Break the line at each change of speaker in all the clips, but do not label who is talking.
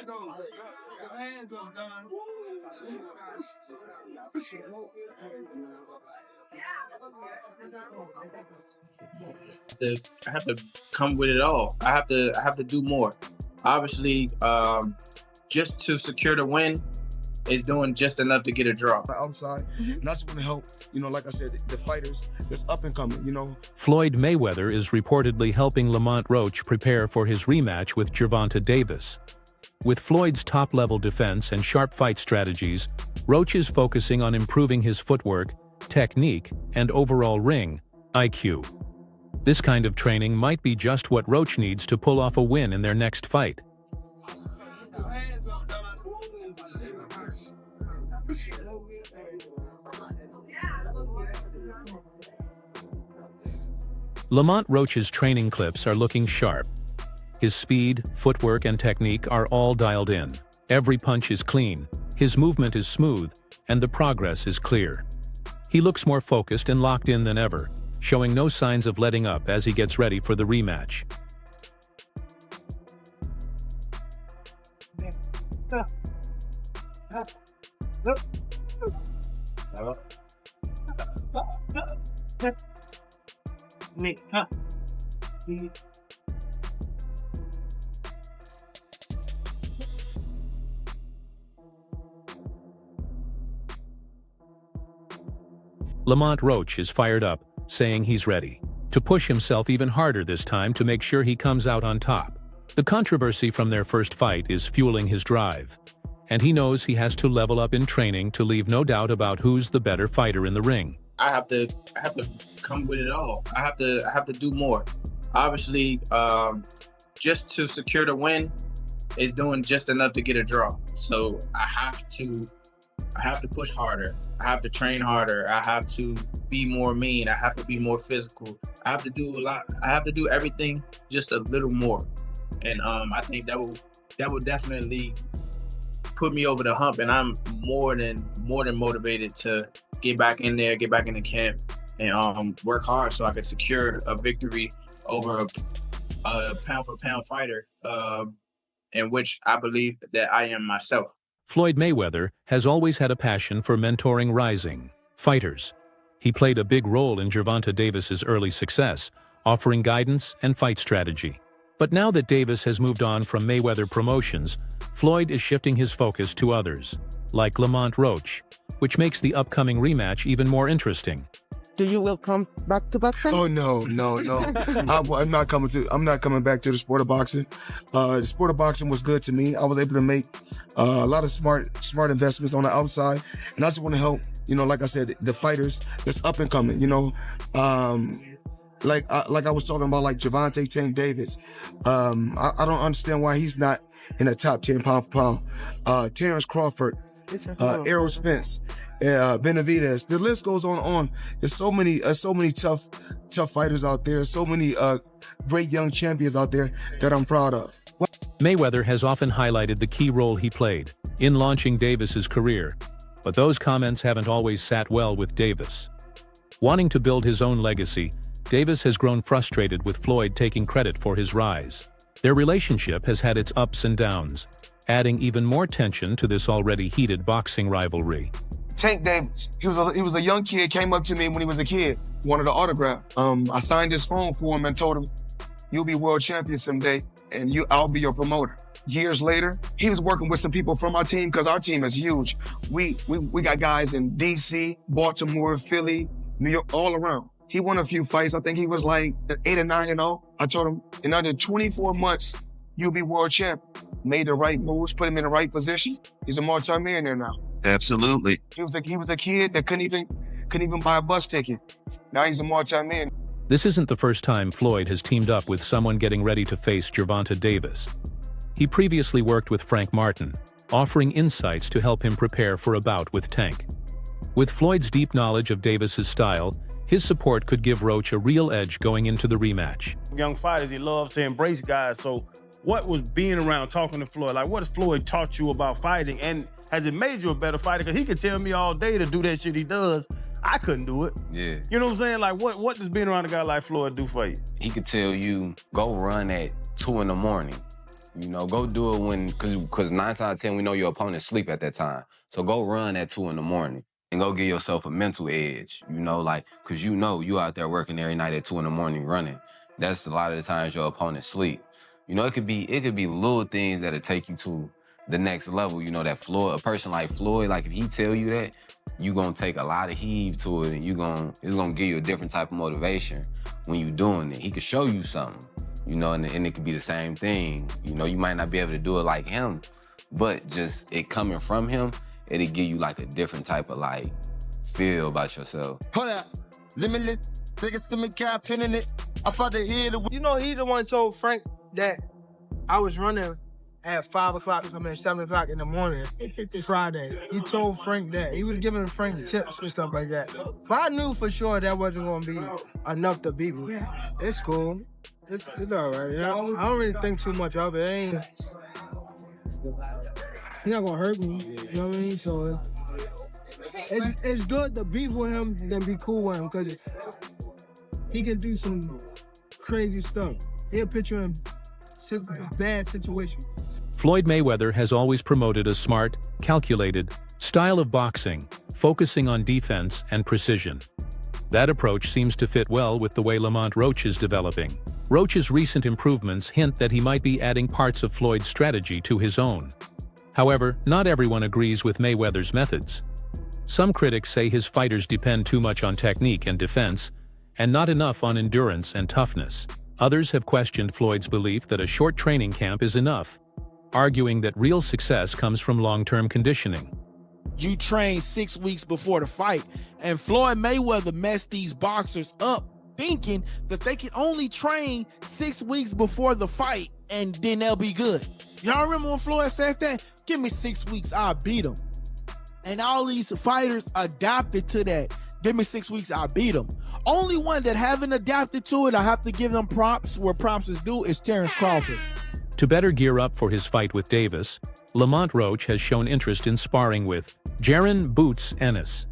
I have to come with it all. I have to do more. Obviously, just to secure the win is doing just enough to get a draw.
Outside, and I just want to help, like I said, the fighters that's up and coming,
Floyd Mayweather is reportedly helping Lamont Roach prepare for his rematch with Gervonta Davis. With Floyd's top-level defense and sharp fight strategies, Roach is focusing on improving his footwork, technique, and overall ring IQ. This kind of training might be just what Roach needs to pull off a win in their next fight. Lamont Roach's training clips are looking sharp. His speed, footwork, and technique are all dialed in. Every punch is clean, his movement is smooth, and the progress is clear. He looks more focused and locked in than ever, showing no signs of letting up as he gets ready for the rematch. Lamont Roach is fired up, saying he's ready to push himself even harder this time to make sure he comes out on top. The controversy from their first fight is fueling his drive, and he knows he has to level up in training to leave no doubt about who's the better fighter in the ring.
I have to come with it all. I have to do more. Obviously, just to secure the win is doing just enough to get a draw. So I have to push harder. I have to train harder. I have to be more mean. I have to be more physical. I have to do a lot. I have to do everything just a little more. And I think that will definitely put me over the hump. And I'm more than motivated to get back in there, get back in the camp, and work hard so I could secure a victory over a pound-for-pound fighter, in which I believe that I am myself.
Floyd Mayweather has always had a passion for mentoring rising fighters. He played a big role in Gervonta Davis's early success, offering guidance and fight strategy. But now that Davis has moved on from Mayweather Promotions, Floyd is shifting his focus to others, like Lamont Roach, which makes the upcoming rematch even more interesting.
Do you will come back to boxing?
Oh no. I'm not coming back to the sport of boxing. The sport of boxing was good to me. I was able to make a lot of smart investments on the outside, and I just want to help. Like I said, the fighters that's up and coming. Like I was talking about, like Gervonta Tank Davis. I don't understand why he's not in the top 10 pound for pound. Terrence Crawford, Errol Spence, Benavidez. The list goes on. There's so many tough fighters out there. So many great young champions out there that I'm proud of.
Mayweather has often highlighted the key role he played in launching Davis's career, but those comments haven't always sat well with Davis. Wanting to build his own legacy, Davis has grown frustrated with Floyd taking credit for his rise. Their relationship has had its ups and downs, adding even more tension to this already heated boxing rivalry.
Tank Davis, he was a young kid, came up to me when he was a kid, wanted an autograph. I signed his phone for him and told him, "You'll be world champion someday, and I'll be your promoter." Years later, he was working with some people from our team, because our team is huge. We got guys in DC, Baltimore, Philly, New York, all around. He won a few fights. I think he was like 8 or 9-0. I told him, in under 24 months, you'll be world champion. Made the right moves, put him in the right position. He's a multi-millionaire now.
Absolutely.
He was a kid that couldn't even buy a bus ticket. Now he's a multi-millionaire.
This isn't the first time Floyd has teamed up with someone getting ready to face Gervonta Davis. He previously worked with Frank Martin, offering insights to help him prepare for a bout with Tank. With Floyd's deep knowledge of Davis's style, his support could give Roach a real edge going into the rematch.
Young fighters, he loves to embrace guys, so what was being around talking to Floyd? Like, what has Floyd taught you about fighting, and has it made you a better fighter? Because he could tell me all day to do that shit he does. I couldn't do it.
Yeah.
You know what I'm saying? Like, what does being around a guy like Floyd do for you?
He could tell you, go run at 2 in the morning. You know, go do it when, cause 9 times out of 10, we know your opponent sleep at that time. So go run at 2 in the morning and go give yourself a mental edge, you know, like, cause you know you out there working every night at 2 in the morning running. That's a lot of the times your opponent sleep. You know, it could be little things that'll take you to the next level. You know, that Floyd, a person like Floyd, like if he tell you that, you gonna take a lot of heave to it and it's gonna give you a different type of motivation when you doing it. He could show you something. You know, and it could be the same thing. You know, you might not be able to do it like him, but just it coming from him, it'll give you like a different type of like feel about yourself.
Hold up, limitless, biggest to me cap in it. I thought they hear the.
You know, he the one told Frank that I was running at 5 o'clock, 7 o'clock in the morning, Friday. He told Frank that. He was giving Frank tips and stuff like that. But I knew for sure that wasn't gonna be enough to beat me. It's cool. It's all right, you know? I don't really think too much of it. He's not gonna hurt me, you know what I mean? So it's good to be with him than be cool with him, because he can do some crazy stuff. He'll put you in bad situations.
Floyd Mayweather has always promoted a smart, calculated style of boxing, focusing on defense and precision. That approach seems to fit well with the way Lamont Roach is developing. Roach's recent improvements hint that he might be adding parts of Floyd's strategy to his own. However, not everyone agrees with Mayweather's methods. Some critics say his fighters depend too much on technique and defense, and not enough on endurance and toughness. Others have questioned Floyd's belief that a short training camp is enough, arguing that real success comes from long-term conditioning.
You train 6 weeks before the fight, and Floyd Mayweather messed these boxers up thinking that they can only train 6 weeks before the fight and then they'll be good. Y'all remember when Floyd said that? Give me 6 weeks, I'll beat him. And all these fighters adapted to that. Give me 6 weeks, I'll beat him. Only one that haven't adapted to it, I have to give them props where props is due, is Terrence Crawford.
To better gear up for his fight with Davis, Lamont Roach has shown interest in sparring with Jaron "Boots" Ennis.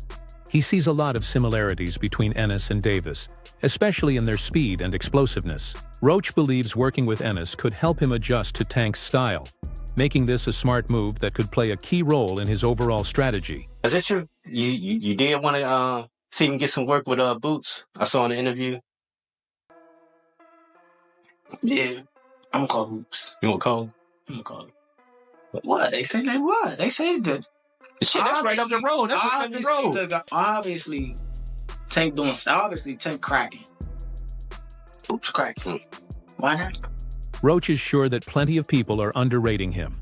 He sees a lot of similarities between Ennis and Davis, especially in their speed and explosiveness. Roach believes working with Ennis could help him adjust to Tank's style, making this a smart move that could play a key role in his overall strategy.
Is it true? You did want to see him get some work with Boots? I saw in the interview. Yeah. I'm gonna call Boots. You gonna call him? I'm gonna call him. But what? They say that what? They say that shit, that's right up the road. That's right up the road. Look, obviously, Tank doing obviously Tank cracking. Boots cracking. Why not?
Roach is sure that plenty of people are underrating him.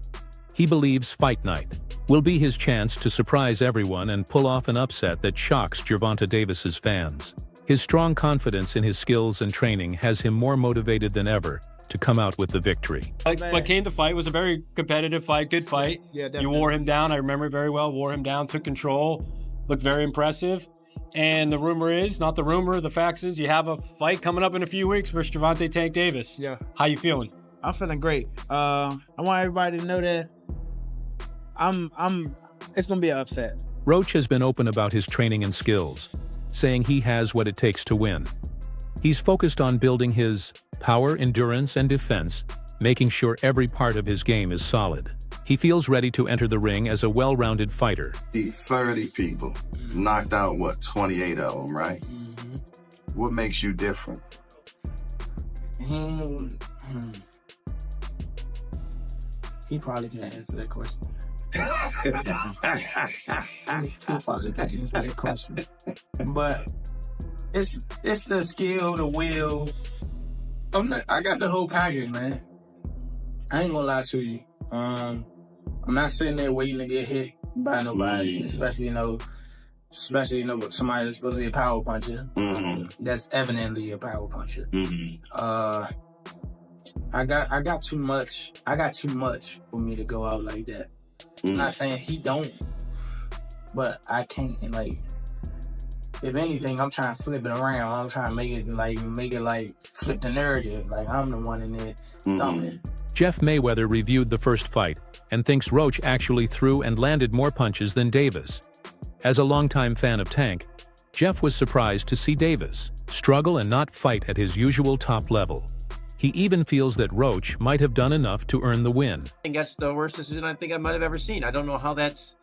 He believes Fight Night will be his chance to surprise everyone and pull off an upset that shocks Gervonta Davis's fans. His strong confidence in his skills and training has him more motivated than ever to come out with the victory.
But came to fight, was a very competitive fight, good fight.
Yeah, definitely.
You wore him down, I remember it very well, wore him down, took control, looked very impressive. And the rumor is, not the rumor, the facts is, you have a fight coming up in a few weeks versus Gervonta Tank Davis.
Yeah.
How you feeling?
I'm feeling great. I want everybody to know that it's gonna be an upset.
Roach has been open about his training and skills, saying he has what it takes to win. He's focused on building his power, endurance, and defense, making sure every part of his game is solid. He feels ready to enter the ring as a well-rounded fighter.
30 people, knocked out, 28 of them, right?
Mm-hmm.
What makes you different?
He probably can't answer that question. He probably can't answer that question. But it's the skill, the will. I got the whole package, man. I ain't gonna lie to you. I'm not sitting there waiting to get hit by nobody, especially with somebody that's supposed to be a power puncher.
Mm-hmm.
That's evidently a power puncher.
Mm-hmm.
I got too much. I got too much for me to go out like that. I'm not saying he don't, but I can't. If anything, I'm trying to flip it around. I'm trying to make it flip the narrative. Like I'm the one in there thumping.
Jeff Mayweather reviewed the first fight and thinks Roach actually threw and landed more punches than Davis. As a longtime fan of Tank, Jeff was surprised to see Davis struggle and not fight at his usual top level. He even feels that Roach might have done enough to earn the win.
I think that's the worst decision I think I might have ever seen. I don't know how that's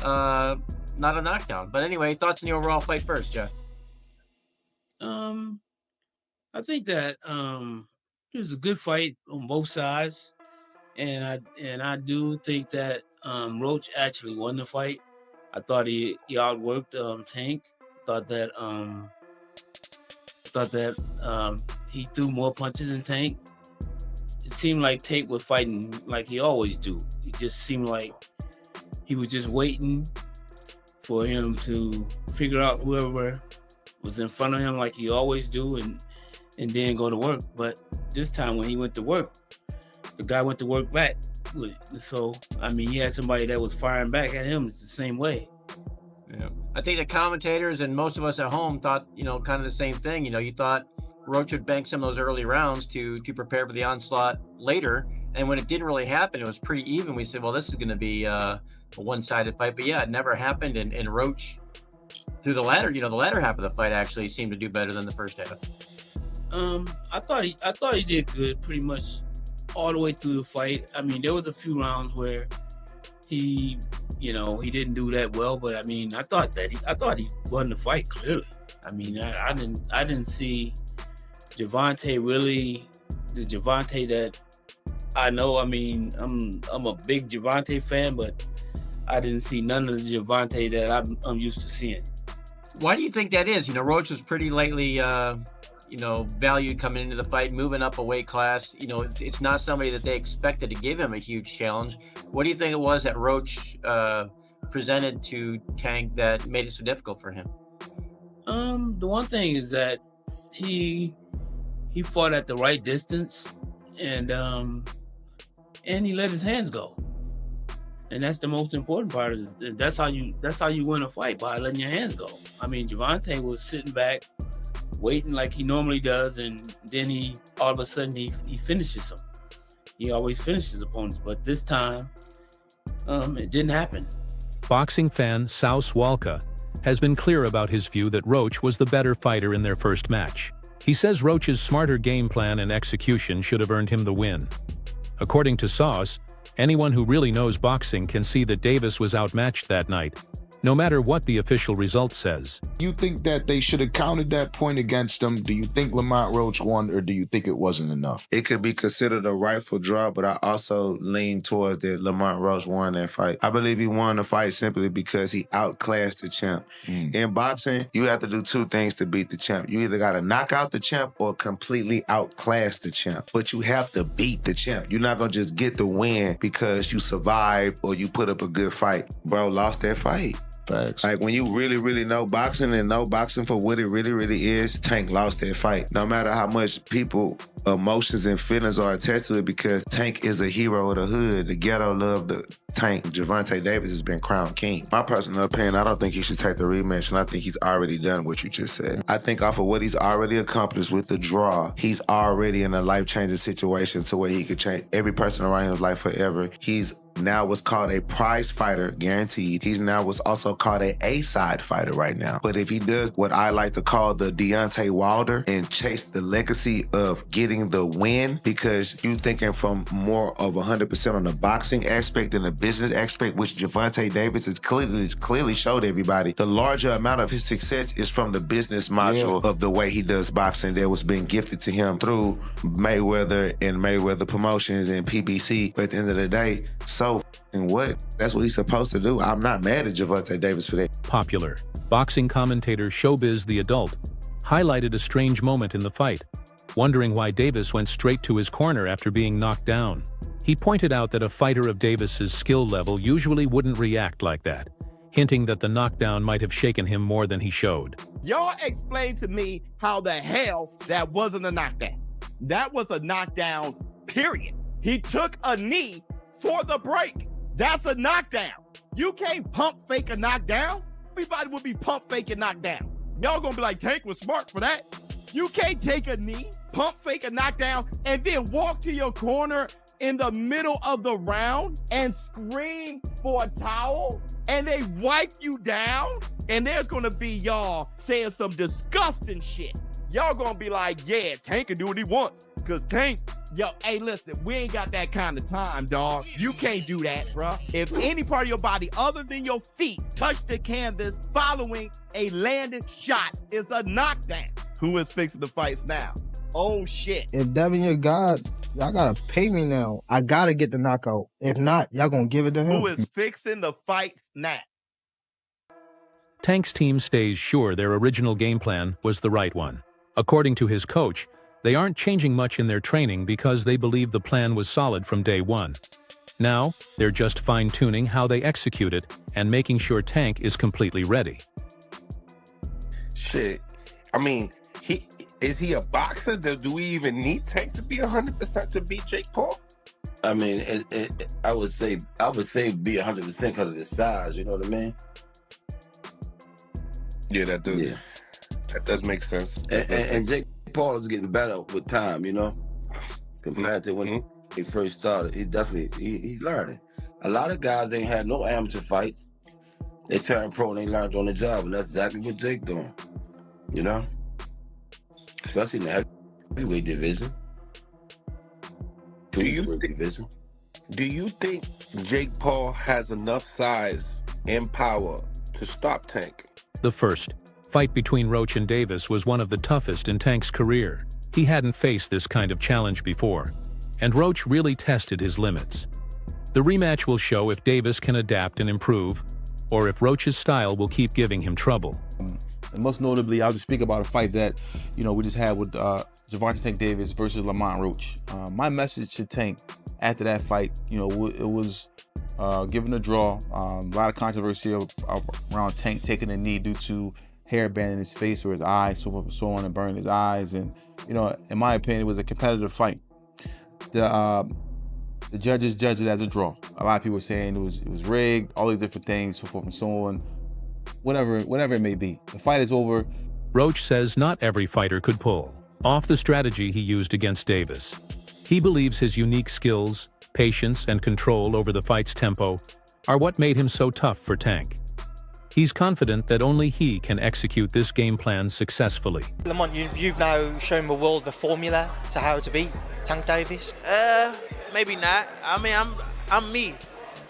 not a knockdown. But anyway, thoughts on the overall fight first, Jeff?
I think that it was a good fight on both sides, and I do think that Roach actually won the fight. I thought he outworked Tank. Thought that he threw more punches than Tank. It seemed like Tank was fighting like he always do. It just seemed like he was just waiting for him to figure out whoever was in front of him like he always do and then go to work. But this time when he went to work, the guy went to work back. So, I mean, he had somebody that was firing back at him. It's the same way.
Yeah. I think the commentators and most of us at home thought, kind of the same thing. You thought Roach would bank some of those early rounds to prepare for the onslaught later. And when it didn't really happen, it was pretty even. We said, well, this is going to be a one-sided fight. But yeah, it never happened. And Roach, through the latter half of the fight actually seemed to do better than the first half.
I thought he did good pretty much all the way through the fight. I mean, there was a few rounds where he didn't do that well, but I mean, I thought he won the fight clearly. I mean, I didn't see Gervonta really the Gervonta that I know. I mean, I'm a big Gervonta fan, but I didn't see none of the Gervonta that I'm used to seeing.
Why do you think that is? Roach was pretty lightly valued coming into the fight, moving up a weight class. It's not somebody that they expected to give him a huge challenge. What do you think it was that Roach presented to Tank that made it so difficult for him?
The one thing is that he fought at the right distance, and he let his hands go. And that's the most important part. That's how you win a fight, by letting your hands go. I mean, Gervonta was sitting back, waiting like he normally does, and then all of a sudden he finishes him. He always finishes opponents, but this time it didn't happen.
Boxing fan Saus Walka has been clear about his view that Roach was the better fighter in their first match. He says Roach's smarter game plan and execution should have earned him the win. According to Sauce, anyone who really knows boxing can see that Davis was outmatched that night, no matter what the official result says.
You think that they should have counted that point against him? Do you think Lamont Roach won, or do you think it wasn't enough?
It could be considered a rightful draw, but I also lean towards that Lamont Roach won that fight. I believe he won the fight simply because he outclassed the champ. In boxing, you have to do two things to beat the champ. You either got to knock out the champ or completely outclass the champ. But you have to beat the champ. You're not going to just get the win because you survived or you put up a good fight. Bro lost that fight.
Facts.
Like, when you really, really know boxing and know boxing for what it really, really is, Tank lost that fight. No matter how much people, emotions and feelings are attached to it, because Tank is a hero of the hood. The ghetto loved the Tank. Gervonta Davis has been crowned king. My personal opinion, I don't think he should take the rematch, and I think he's already done what you just said. I think off of what he's already accomplished with the draw, he's already in a life-changing situation to where he could change every person around his life forever. He's now what's called a prize fighter, guaranteed. He's now what's also called a A-side fighter right now. But if he does what I like to call the Deontay Wilder and chase the legacy of getting the win, because you thinking from more of 100% on the boxing aspect than the business aspect, which Gervonta Davis has clearly showed everybody, the larger amount of his success is from the business module of the way he does boxing that was being gifted to him through Mayweather and Mayweather Promotions and PBC. But at the end of the day, so what? That's what he's supposed to do. I'm not mad at Gervonta Davis for that.
Popular boxing commentator Showbiz the Adult highlighted a strange moment in the fight, wondering why Davis went straight to his corner after being knocked down. He pointed out that a fighter of Davis's skill level usually wouldn't react like that, hinting that the knockdown might have shaken him more than he showed.
Y'all explain to me how the hell that wasn't a knockdown. That was a knockdown, period. He took a knee for the break. That's a knockdown. You can't pump fake a knockdown. Everybody would be pump fake a knockdown. Y'all gonna be like, Tank was smart for that. You can't take a knee, pump fake a knockdown, and then walk to your corner in the middle of the round and scream for a towel, and they wipe you down, and there's gonna be y'all saying some disgusting shit. y'all gonna be like, yeah, Tank can do what he wants. Cause Tank, yo, hey, listen, we ain't got that kind of time, dog. You can't do that, bro. If any part of your body other than your feet touch the canvas following a landed shot is a knockdown. Who is fixing the fights now? Oh, shit.
If Devin your God, y'all gotta pay me now. I gotta get the knockout. If not, y'all gonna give it to him.
Who is fixing the fights now?
Tank's team stays sure their original game plan was the right one. According to his coach, they aren't changing much in their training because they believe the plan was solid from day one. Now, they're just fine-tuning how they execute it and making sure Tank is completely ready.
Shit. I mean, is he a boxer? Do we even need Tank to be 100% to beat Jake Paul?
I mean, I would say be 100% because of his size. You know what I mean?
Yeah, that does.
Yeah.
That does make sense.
And Jake Paul is getting better with time. You know, compared to when he first started. He definitely he's learning. A lot of guys ain't had no amateur fights. They turned pro and they learned on the job, and that's exactly what Jake doing. You know, especially in the heavyweight division.
Do you think Jake Paul has enough size and power to stop Tank?
The first fight between Roach and Davis was one of the toughest in Tank's career. He hadn't faced this kind of challenge before, and Roach really tested his limits. The rematch will show if Davis can adapt and improve, or if Roach's style will keep giving him trouble.
And most notably, I'll just speak about a fight that, we just had with Gervonta Tank Davis versus Lamont Roach. My message to Tank after that fight, it was given a draw. A lot of controversy around Tank taking a knee due to hairband in his face or his eyes, so forth and so on, and burning his eyes. And, in my opinion, it was a competitive fight. The judges judged it as a draw. A lot of people were saying it was rigged, all these different things, so forth and so on. Whatever it may be. The fight is over.
Roach says not every fighter could pull off the strategy he used against Davis. He believes his unique skills, patience, and control over the fight's tempo are what made him so tough for Tank. He's confident that only he can execute this game plan successfully.
Lamont, you've now shown the world the formula to how to beat Tank Davis.
Maybe not. I mean, I'm me.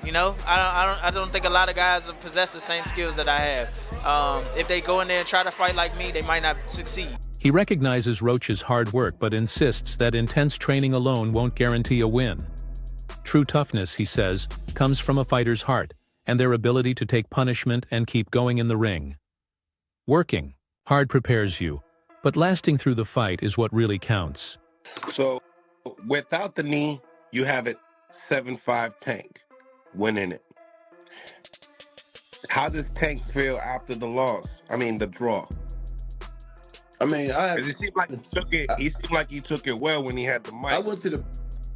I don't think a lot of guys possess the same skills that I have. If they go in there and try to fight like me, they might not succeed.
He recognizes Roach's hard work but insists that intense training alone won't guarantee a win. True toughness, he says, comes from a fighter's heart and their ability to take punishment and keep going in the ring. Working hard prepares you, but lasting through the fight is what really counts.
So, without the knee, you have it 7-5 Tank, winning it. How does Tank feel after the loss? I mean, the draw.
I mean,
it seemed like he took it well when he had the mic.
I went to the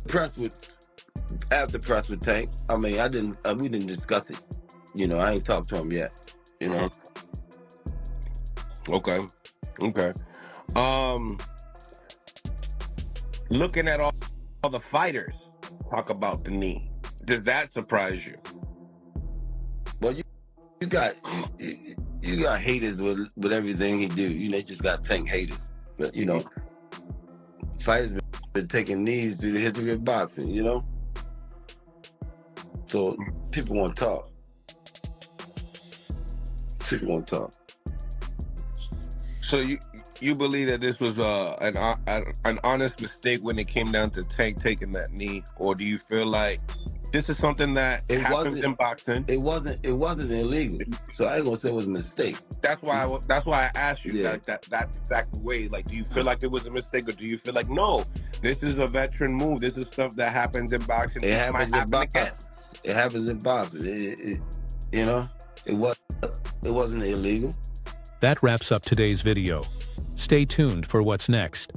press after press with Tank. I mean, we didn't discuss it. I ain't talked to him yet.
Okay. Looking at all the fighters talk about the knee, does that surprise you?
Well, you got haters with everything he do. You just got Tank haters. But fighters been taking knees through the history of boxing. So people want to talk.
So you believe that this was an honest mistake when it came down to Tank taking that knee, or do you feel like this is something that happens in boxing?
It wasn't illegal, so I ain't gonna say it was a mistake.
That's why I asked you that exact way. Like, do you feel like it was a mistake, or do you feel like no, this is a veteran move? This is stuff that happens in boxing.
It happens in boxing. It happens in boxing. It wasn't illegal.
That wraps up today's video. Stay tuned for what's next.